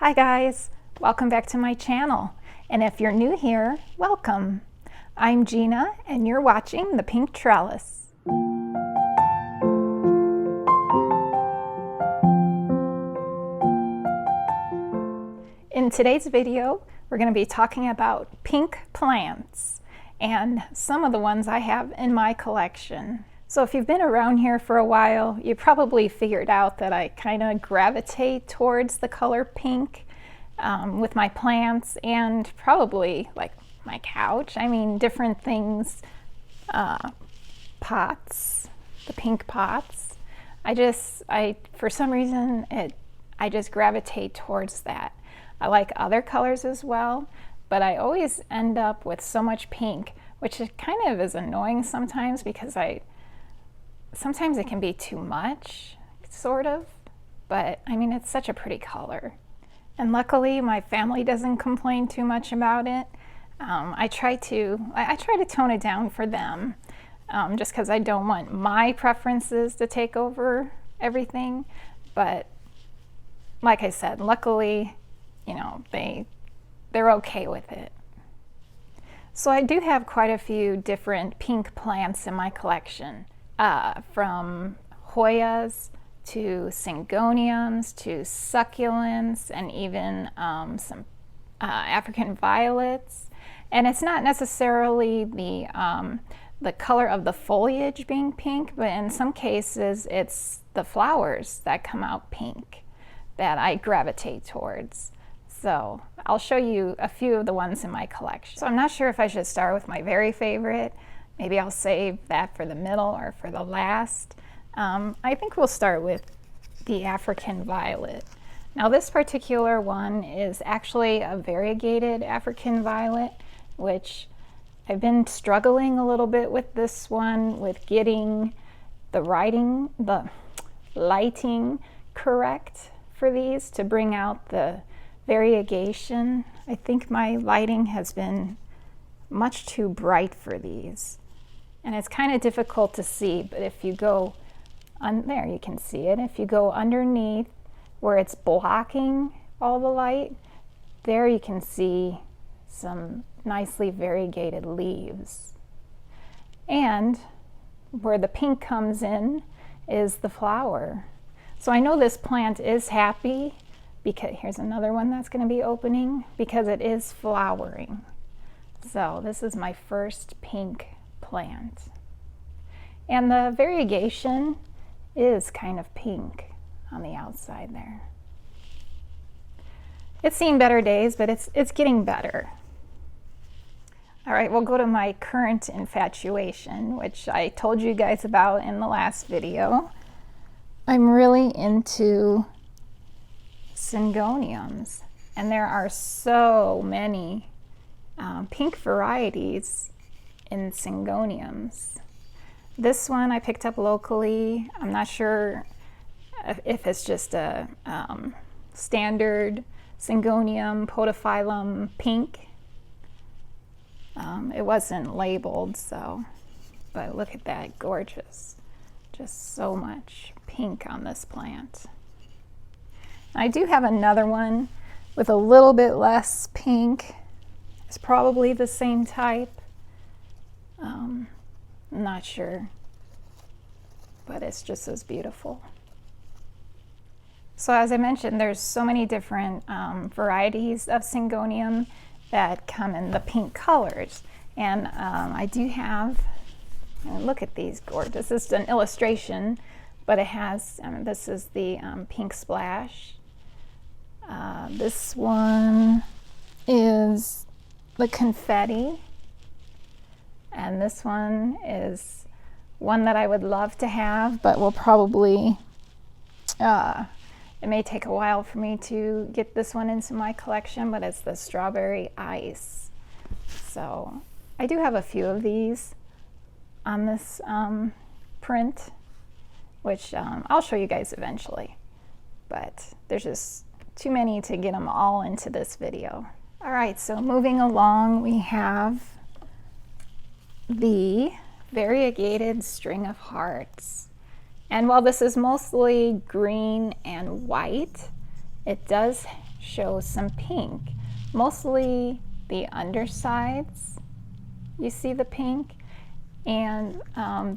Hi guys, welcome back to my channel. And if you're new here, welcome. I'm Gina and you're watching The Pink Trellis. In today's video, we're going to be talking about pink plants and some of the ones I have in my collection. So if you've been around here for a while, you probably figured out that I kind of gravitate towards the color pink with my plants and probably like my couch. I mean, different things, pots, the pink pots. For some reason, I just gravitate towards that. I like other colors as well, but I always end up with so much pink, which is kind of is annoying sometimes because sometimes it can be too much, sort of, but I mean, it's such a pretty color. And luckily, my family doesn't complain too much about it. I try to tone it down for them, just because I don't want my preferences to take over everything. But like I said, luckily, you know, they're okay with it. So I do have quite a few different pink plants in my collection. From hoyas to syngoniums to succulents and even some African violets. And it's not necessarily the color of the foliage being pink, but in some cases it's the flowers that come out pink that I gravitate towards. So I'll show you a few of the ones in my collection. So I'm not sure if I should start with my very favorite. Maybe I'll save that for the middle or for the last. I think we'll start with the African violet. Now this particular one is actually a variegated African violet, which I've been struggling a little bit with this one, with getting the lighting correct for these to bring out the variegation. I think my lighting has been much too bright for these. And it's kind of difficult to see, but if you go there, you can see it. If you go underneath where it's blocking all the light, there you can see some nicely variegated leaves. And where the pink comes in is the flower. So I know this plant is happy because here's another one that's going to be opening because it is flowering. So this is my first pink plant. And the variegation is kind of pink on the outside there. It's seen better days, but it's getting better. All right, we'll go to my current infatuation, which I told you guys about in the last video. I'm really into Syngoniums, and there are so many pink varieties in Syngoniums. This one I picked up locally. I'm not sure if it's just a standard Syngonium podophyllum pink. It wasn't labeled, but look at that, gorgeous. Just so much pink on this plant. I do have another one with a little bit less pink. It's probably the same type. I'm not sure, but it's just as beautiful. So as I mentioned, there's so many different varieties of Syngonium that come in the pink colors. And I do have, and look at these gorgeous. This is an illustration, but it has, this is the pink splash. This one is the confetti. And this one is one that I would love to have, but will probably, it may take a while for me to get this one into my collection, but it's the strawberry ice. So I do have a few of these on this print, which I'll show you guys eventually, but there's just too many to get them all into this video. All right, so moving along, we have the variegated string of hearts. And while this is mostly green and white, it does show some pink, mostly the undersides. You see the pink, and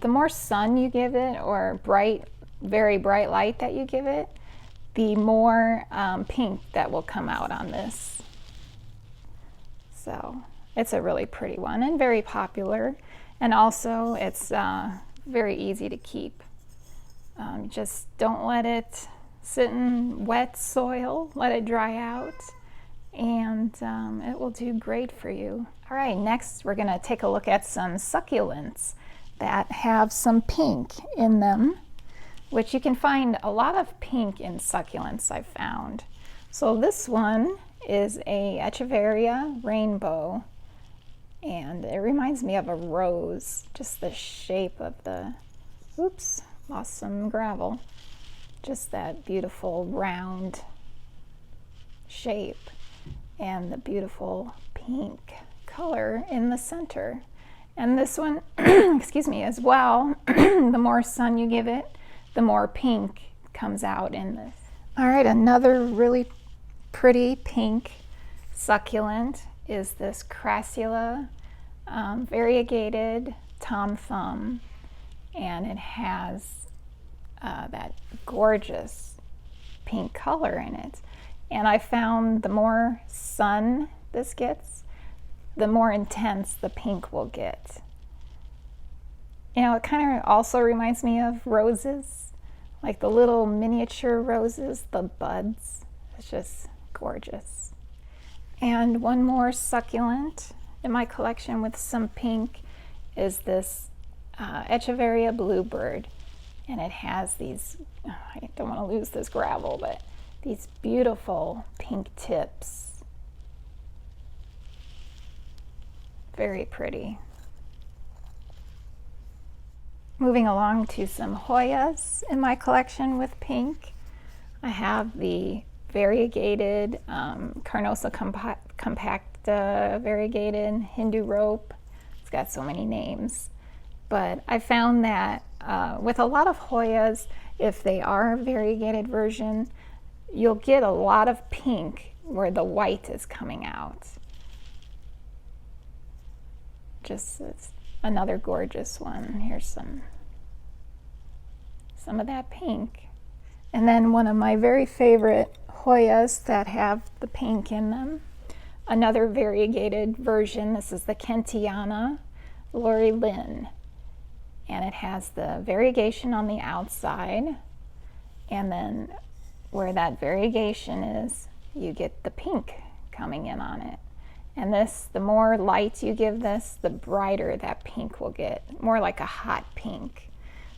the more sun you give it, or very bright light that you give it, the more pink that will come out on this. So it's a really pretty one and very popular, and also it's very easy to keep. Just don't let it sit in wet soil, let it dry out, and it will do great for you. All right, next we're gonna take a look at some succulents that have some pink in them, which you can find a lot of pink in succulents, I've found. So this one is a Echeveria rainbow, and it reminds me of a rose, just the shape of the, oops, lost some gravel, just that beautiful round shape and the beautiful pink color in the center. And this one, excuse me, as well, the more sun you give it, the more pink comes out in this. All right, another really pretty pink succulent is this Crassula variegated Tom Thumb, and it has that gorgeous pink color in it. And I found the more sun this gets, the more intense the pink will get. You know, it kind of also reminds me of roses, like the little miniature roses, the buds. It's just gorgeous. And one more succulent in my collection with some pink is this Echeveria bluebird. And it has these, I don't want to lose this gravel, but these beautiful pink tips. Very pretty. Moving along to some hoyas in my collection with pink. I have the variegated Carnosa compacta variegated Hindu rope. It's got so many names. But I found that with a lot of hoyas, if they are a variegated version, you'll get a lot of pink where the white is coming out. Just another gorgeous one. Here's some of that pink. And then one of my very favorite hoyas that have the pink in them, another variegated version. This is the Kentiana Lori Lynn. And it has the variegation on the outside, and then where that variegation is, you get the pink coming in on it. And this, the more light you give this, the brighter that pink will get, more like a hot pink.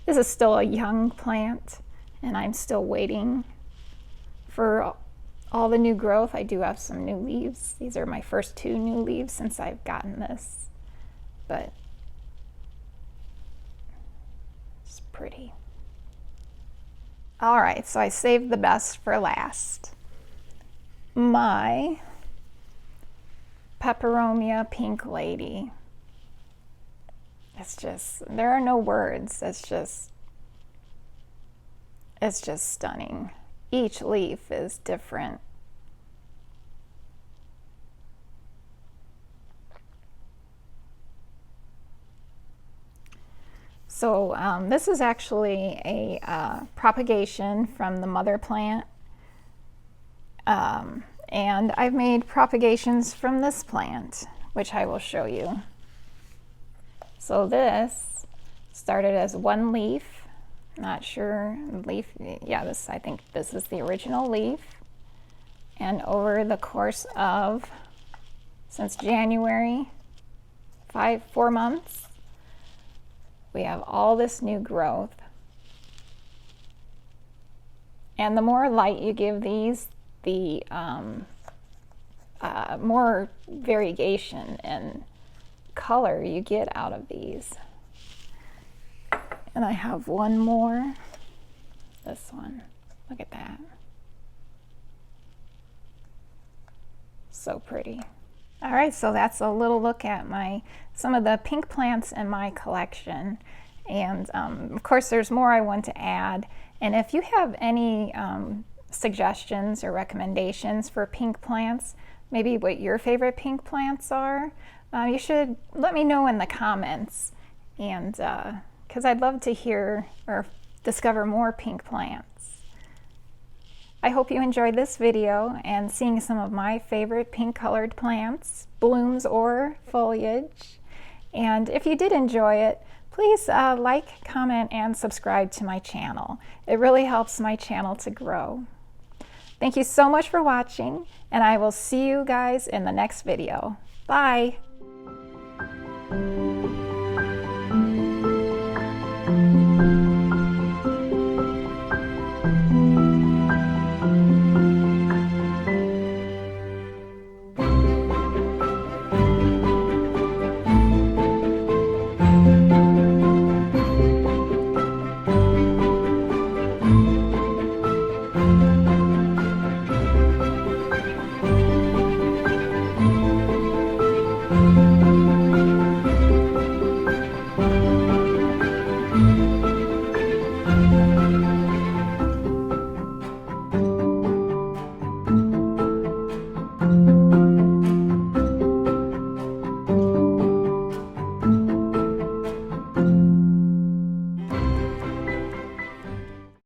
This is still a young plant, and I'm still waiting for all the new growth. I do have some new leaves. These are my first 2 new leaves since I've gotten this, but it's pretty. All right, so I saved the best for last. My Peperomia pink lady. It's just, there are no words. It's just stunning. Each leaf is different. So this is actually a propagation from the mother plant. And I've made propagations from this plant, which I will show you. So this started as 1 leaf. Not sure, leaf, yeah, I think this is the original leaf. And over the course of, since January, 4 months, we have all this new growth. And the more light you give these, the more variegation and color you get out of these. And I have one more, this one, look at that. So pretty. All right, so that's a little look at some of the pink plants in my collection. And of course there's more I want to add. And if you have any suggestions or recommendations for pink plants, maybe what your favorite pink plants are, you should let me know in the comments, and because I'd love to hear or discover more pink plants. I hope you enjoyed this video and seeing some of my favorite pink colored plants, blooms or foliage. And if you did enjoy it, please like, comment, and subscribe to my channel. It really helps my channel to grow. Thank you so much for watching, and I will see you guys in the next video. Bye!